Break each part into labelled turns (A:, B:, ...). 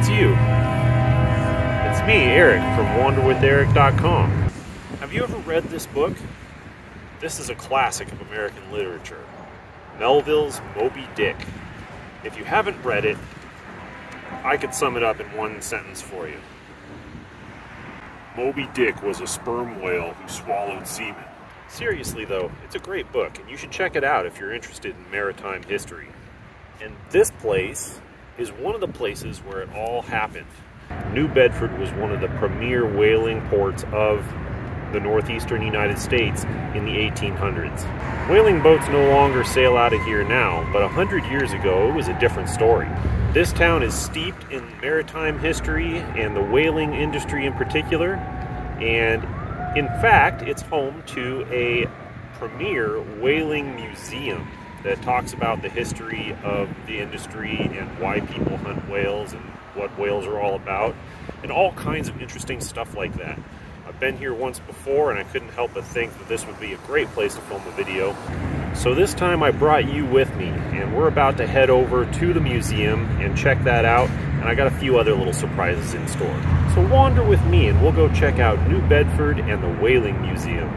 A: it's you. It's me, Eric, from WanderWithEric.com. Have you ever read this book? This is a classic of American literature, Melville's Moby Dick. If you haven't read it, I could sum it up in one sentence for you. Moby Dick was a sperm whale who swallowed semen. Seriously though, it's a great book, and you should check it out if you're interested in maritime history. And this place is one of the places where it all happened. New Bedford was one of the premier whaling ports of the northeastern United States in the 1800s. Whaling boats no longer sail out of here now, but 100 years ago it was a different story. This town is steeped in maritime history and the whaling industry in particular, and in fact it's home to a premier whaling museum that talks about the history of the industry and why people hunt whales and what whales are all about, and all kinds of interesting stuff like that. I've been here once before and I couldn't help but think that this would be a great place to film a video. So this time I brought you with me, and we're about to head over to the museum and check that out, and I got a few other little surprises in store. So wander with me and we'll go check out New Bedford and the Whaling Museum.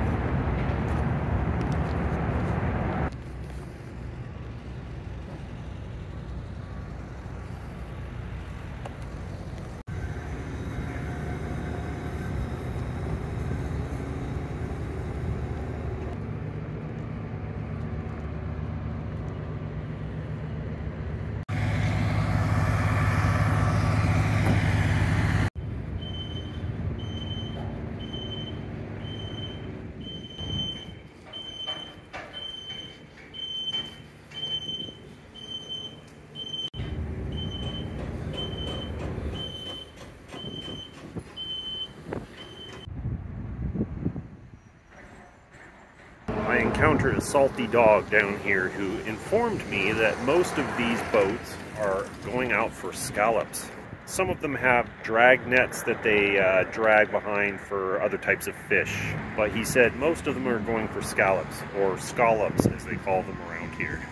A: I encountered a salty dog down here who informed me that most of these boats are going out for scallops. Some of them have drag nets that they drag behind for other types of fish, but he said most of them are going for scallops, or scallops as they call them around here.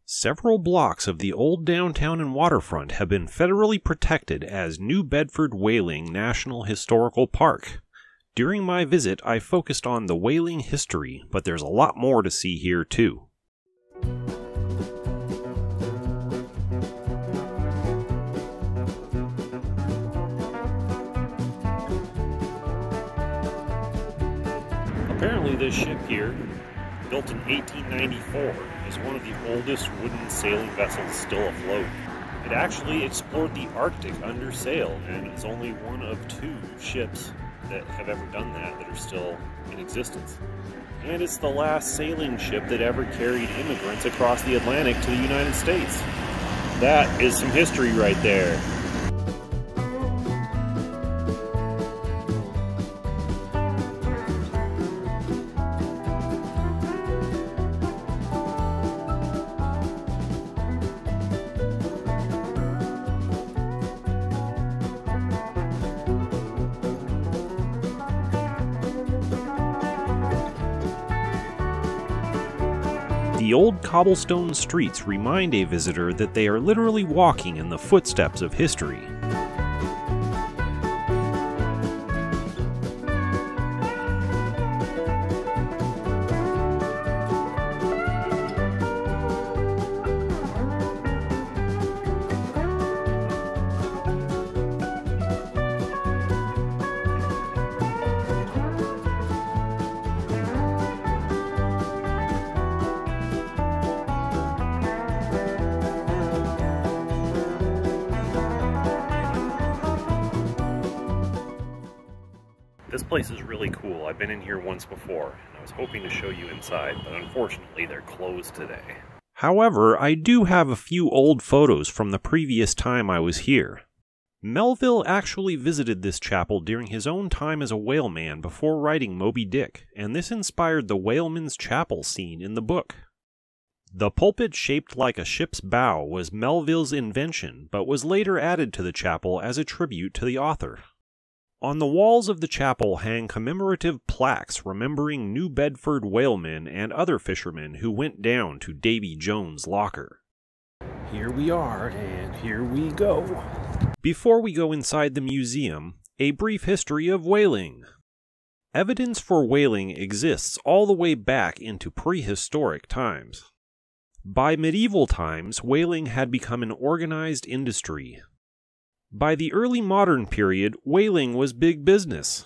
A: Several blocks of the old downtown and waterfront have been federally protected as New Bedford Whaling National Historical Park. During my visit, I focused on the whaling history, but there's a lot more to see here too. Apparently this ship here, built in 1894, is one of the oldest wooden sailing vessels still afloat. It actually explored the Arctic under sail, and is only one of 2 ships that have ever done that are still in existence. And it's the last sailing ship that ever carried immigrants across the Atlantic to the United States. That is some history right there. The old cobblestone streets remind a visitor that they are literally walking in the footsteps of history. This place is really cool. I've been in here once before, and I was hoping to show you inside, but unfortunately they're closed today. However, I do have a few old photos from the previous time I was here. Melville actually visited this chapel during his own time as a whaleman before writing Moby Dick, and this inspired the whaleman's chapel scene in the book. The pulpit shaped like a ship's bow was Melville's invention, but was later added to the chapel as a tribute to the author. On the walls of the chapel hang commemorative plaques remembering New Bedford whalemen and other fishermen who went down to Davy Jones' locker. Here we are, and here we go. Before we go inside the museum, a brief history of whaling. Evidence for whaling exists all the way back into prehistoric times. By medieval times, whaling had become an organized industry. By the early modern period, whaling was big business.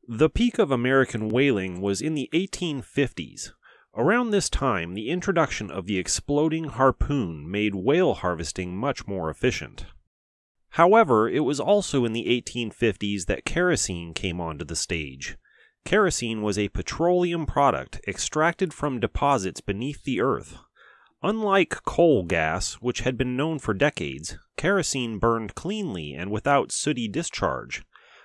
A: The peak of American whaling was in the 1850s. Around this time, the introduction of the exploding harpoon made whale harvesting much more efficient. However, it was also in the 1850s that kerosene came onto the stage. Kerosene was a petroleum product extracted from deposits beneath the earth. Unlike coal gas, which had been known for decades, kerosene burned cleanly and without sooty discharge.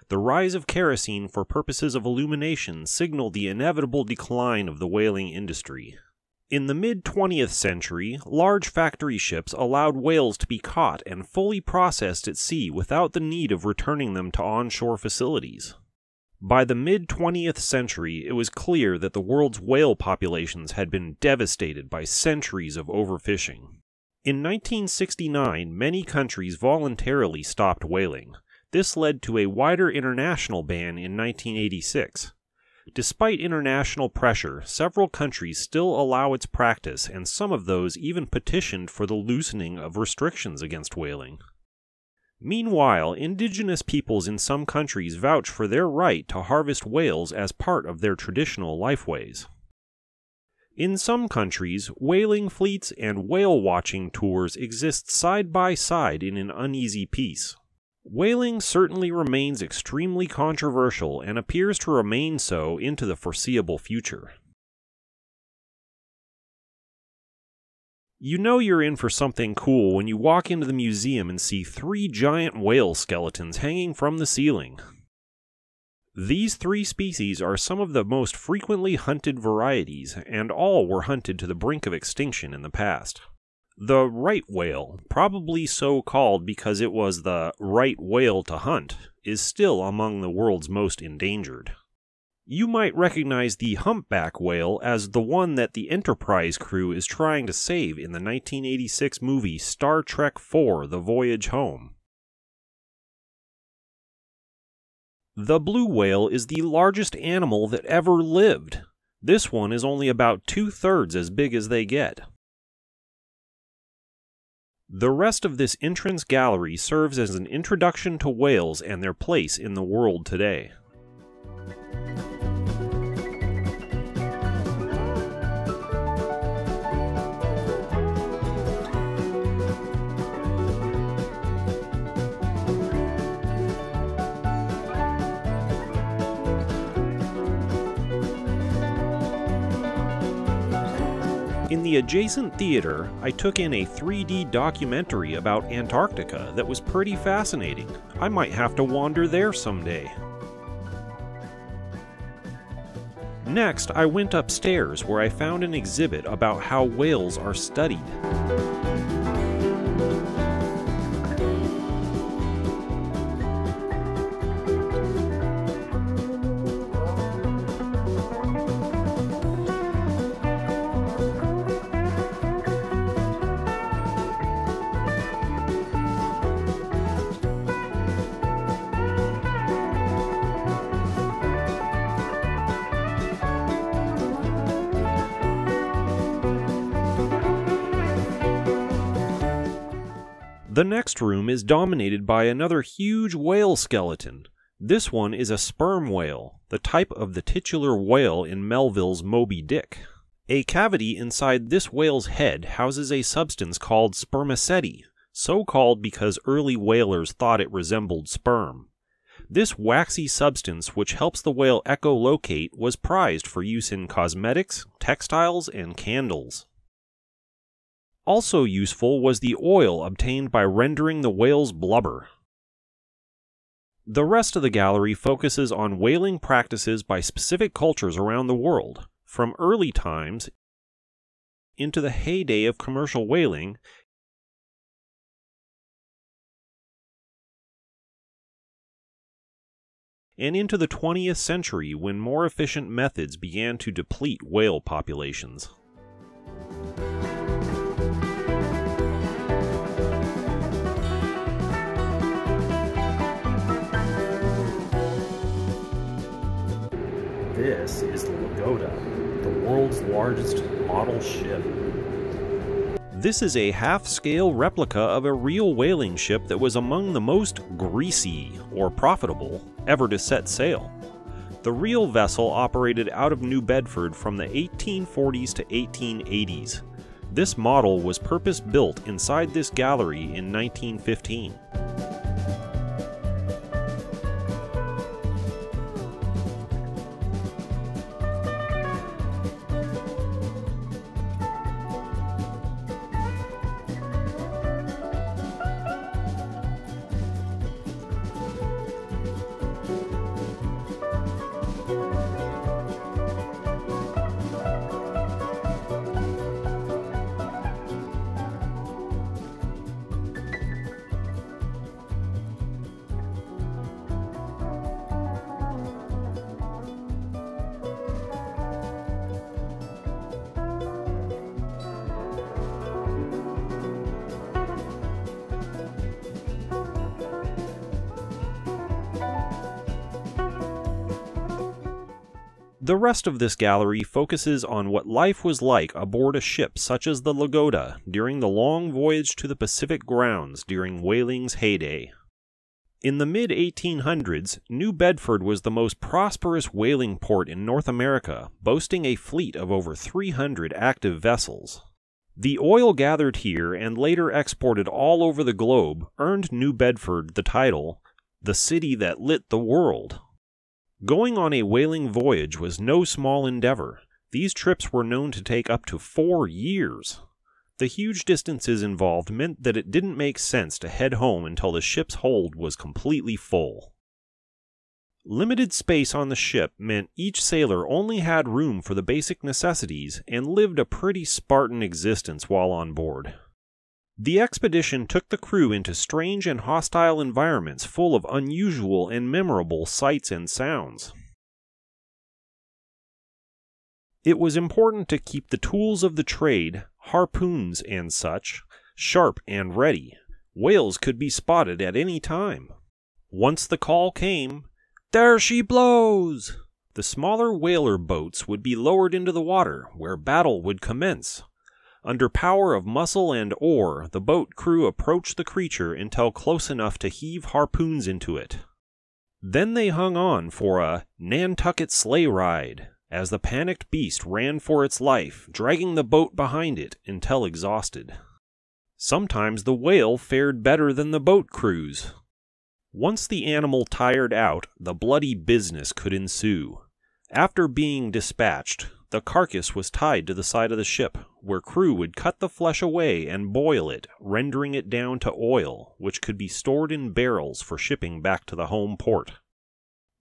A: The rise of kerosene for purposes of illumination signaled the inevitable decline of the whaling industry. In the mid-20th century, large factory ships allowed whales to be caught and fully processed at sea without the need of returning them to onshore facilities. By the mid-20th century, it was clear that the world's whale populations had been devastated by centuries of overfishing. In 1969, many countries voluntarily stopped whaling. This led to a wider international ban in 1986. Despite international pressure, several countries still allow its practice, and some of those even petitioned for the loosening of restrictions against whaling. Meanwhile, indigenous peoples in some countries vouch for their right to harvest whales as part of their traditional lifeways. In some countries, whaling fleets and whale-watching tours exist side by side in an uneasy peace. Whaling certainly remains extremely controversial and appears to remain so into the foreseeable future. You know you're in for something cool when you walk into the museum and see 3 giant whale skeletons hanging from the ceiling. These 3 species are some of the most frequently hunted varieties, and all were hunted to the brink of extinction in the past. The right whale, probably so called because it was the right whale to hunt, is still among the world's most endangered. You might recognize the humpback whale as the one that the Enterprise crew is trying to save in the 1986 movie Star Trek IV: The Voyage Home. The blue whale is the largest animal that ever lived. This one is only about 2/3 as big as they get. The rest of this entrance gallery serves as an introduction to whales and their place in the world today. In the adjacent theater, I took in a 3D documentary about Antarctica that was pretty fascinating. I might have to wander there someday. Next, I went upstairs where I found an exhibit about how whales are studied. The next room is dominated by another huge whale skeleton. This one is a sperm whale, the type of the titular whale in Melville's Moby Dick. A cavity inside this whale's head houses a substance called spermaceti, so called because early whalers thought it resembled sperm. This waxy substance, which helps the whale echolocate, was prized for use in cosmetics, textiles, and candles. Also useful was the oil obtained by rendering the whale's blubber. The rest of the gallery focuses on whaling practices by specific cultures around the world, from early times into the heyday of commercial whaling, and into the 20th century when more efficient methods began to deplete whale populations. This is the Lagoda, the world's largest model ship. This is a half-scale replica of a real whaling ship that was among the most greasy, or profitable, ever to set sail. The real vessel operated out of New Bedford from the 1840s to 1880s. This model was purpose-built inside this gallery in 1915. The rest of this gallery focuses on what life was like aboard a ship such as the Lagoda during the long voyage to the Pacific grounds during whaling's heyday. In the mid-1800s, New Bedford was the most prosperous whaling port in North America, boasting a fleet of over 300 active vessels. The oil gathered here and later exported all over the globe earned New Bedford the title, "the city that lit the world." Going on a whaling voyage was no small endeavor. These trips were known to take up to 4 years. The huge distances involved meant that it didn't make sense to head home until the ship's hold was completely full. Limited space on the ship meant each sailor only had room for the basic necessities and lived a pretty Spartan existence while on board. The expedition took the crew into strange and hostile environments full of unusual and memorable sights and sounds. It was important to keep the tools of the trade, harpoons and such, sharp and ready. Whales could be spotted at any time. Once the call came, "There she blows!" the smaller whaler boats would be lowered into the water, where battle would commence. Under power of muscle and oar, the boat crew approached the creature until close enough to heave harpoons into it. Then they hung on for a Nantucket sleigh ride, as the panicked beast ran for its life, dragging the boat behind it until exhausted. Sometimes the whale fared better than the boat crews. Once the animal tired out, the bloody business could ensue. After being dispatched, the carcass was tied to the side of the ship, where crew would cut the flesh away and boil it, rendering it down to oil, which could be stored in barrels for shipping back to the home port.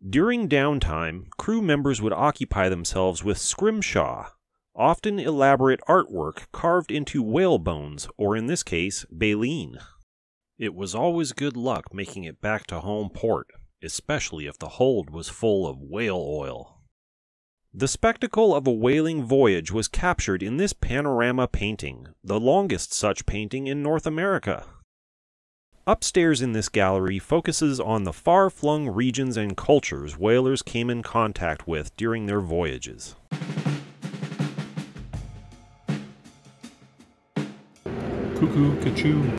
A: During downtime, crew members would occupy themselves with scrimshaw, often elaborate artwork carved into whale bones, or in this case, baleen. It was always good luck making it back to home port, especially if the hold was full of whale oil. The spectacle of a whaling voyage was captured in this panorama painting, the longest such painting in North America. Upstairs in this gallery focuses on the far-flung regions and cultures whalers came in contact with during their voyages. Cuckoo, cachoo.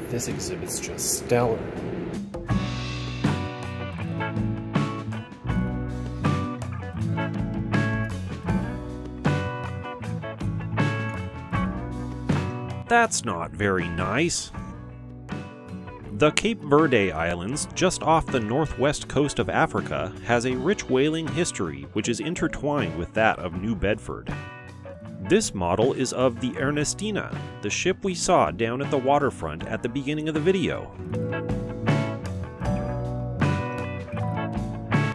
A: This exhibit's just stellar. That's not very nice. The Cape Verde Islands, just off the northwest coast of Africa, has a rich whaling history which is intertwined with that of New Bedford. This model is of the Ernestina, the ship we saw down at the waterfront at the beginning of the video.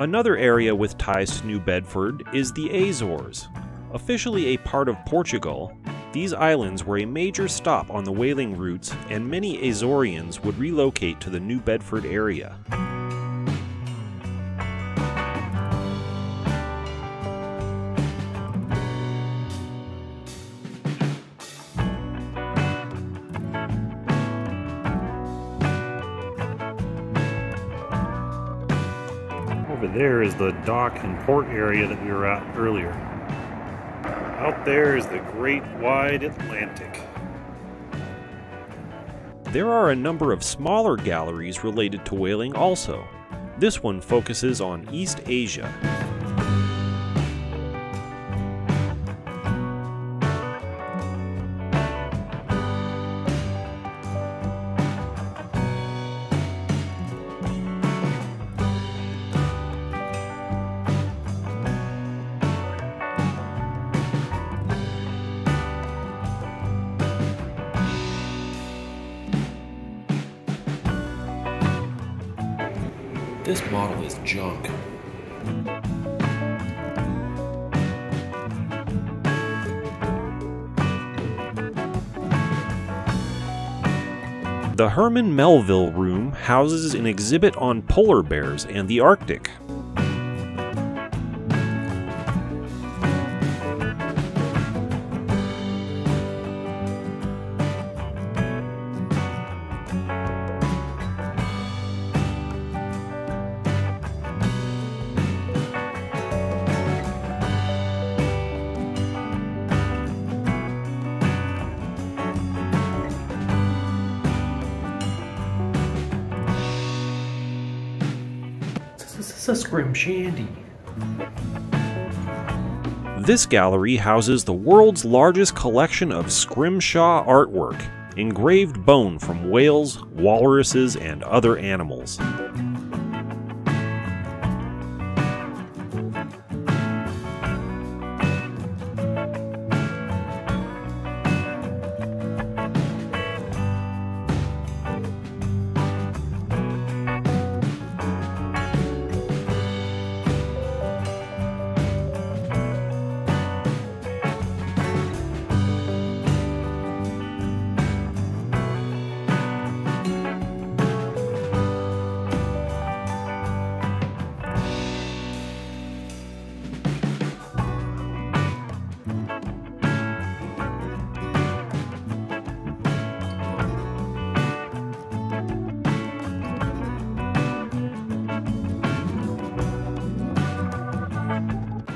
A: Another area with ties to New Bedford is the Azores. Officially a part of Portugal, these islands were a major stop on the whaling routes, and many Azorians would relocate to the New Bedford area. There is the dock and port area that we were at earlier. Out there is the great wide Atlantic. There are a number of smaller galleries related to whaling also. This one focuses on East Asia. This model is junk. The Herman Melville Room houses an exhibit on polar bears and the Arctic. Scrimshandy. This gallery houses the world's largest collection of scrimshaw artwork, engraved bone from whales, walruses, and other animals.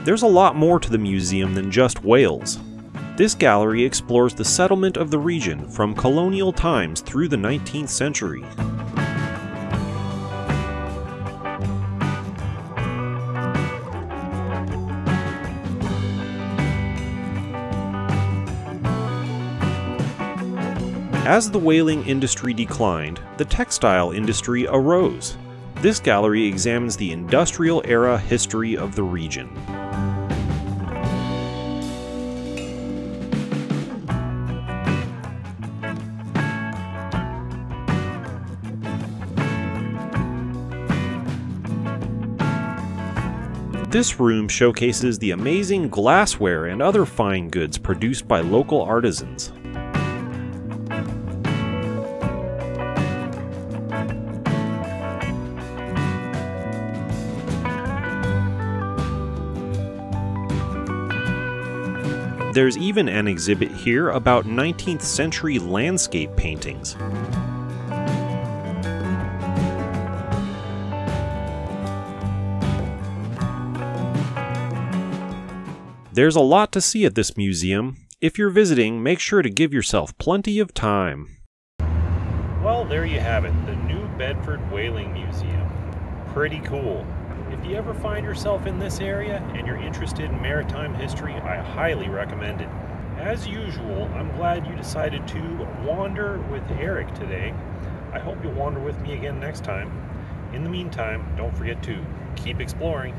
A: There's a lot more to the museum than just whales. This gallery explores the settlement of the region from colonial times through the 19th century. As the whaling industry declined, the textile industry arose. This gallery examines the industrial era history of the region. This room showcases the amazing glassware and other fine goods produced by local artisans. There's even an exhibit here about 19th century landscape paintings. There's a lot to see at this museum. If you're visiting, make sure to give yourself plenty of time. Well, there you have it, the New Bedford Whaling Museum. Pretty cool. If you ever find yourself in this area and you're interested in maritime history, I highly recommend it. As usual, I'm glad you decided to wander with Eric today. I hope you'll wander with me again next time. In the meantime, don't forget to keep exploring.